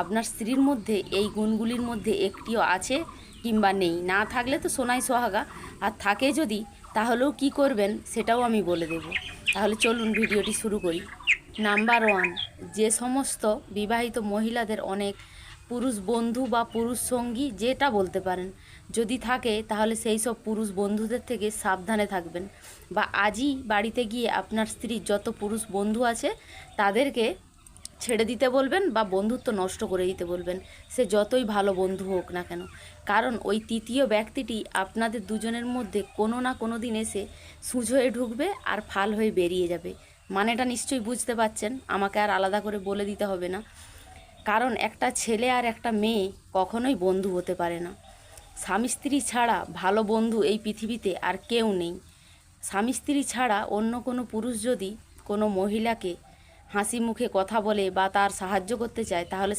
আপনার স্ত্রীর মধ্যে এই গুণগুলির মধ্যে একটিও আছে কিংবা নেই। না থাকলে তো সোনাই সোহাগা, আর থাকে যদি তাহলেও কি করবেন সেটাও আমি বলে দেব। তাহলে চলুন ভিডিওটি শুরু করি। নাম্বার 1, যে সমস্ত বিবাহিত মহিলাদের অনেক পুরুষ বন্ধু বা পুরুষ সঙ্গী যেটা বলতে পারেন যদি থাকে, তাহলে সেই সব পুরুষ বন্ধুদের থেকে সাবধানে থাকবেন। বা আজই বাড়িতে গিয়ে আপনার স্ত্রীর যত পুরুষ বন্ধু আছে তাদেরকে ছেড়ে দিতে বলবেন বা বন্ধুত্ব নষ্ট করে দিতে বলবেন, সে যতই ভালো বন্ধু হোক না কেন। কারণ ওই তৃতীয় ব্যক্তিটি আপনাদের দুজনের মধ্যে কোনো না কোনো দিন এসে সূঁচ হয়ে ঢুকবে আর ফাল হয়ে বেরিয়ে যাবে। মানেটা নিশ্চয়ই বুঝতে পারছেন, আমাকে আর আলাদা করে বলে দিতে হবে না। কারণ একটা ছেলে আর একটা মেয়ে কখনোই বন্ধু হতে পারে না। স্বামী স্ত্রী ছাড়া ভালো বন্ধু এই পৃথিবীতে আর কেউ নেই। স্বামী স্ত্রী ছাড়া অন্য কোনো পুরুষ যদি কোনো মহিলাকে হাসি মুখে কথা বলে বা তার সাহায্য করতে চায়, তাহলে সে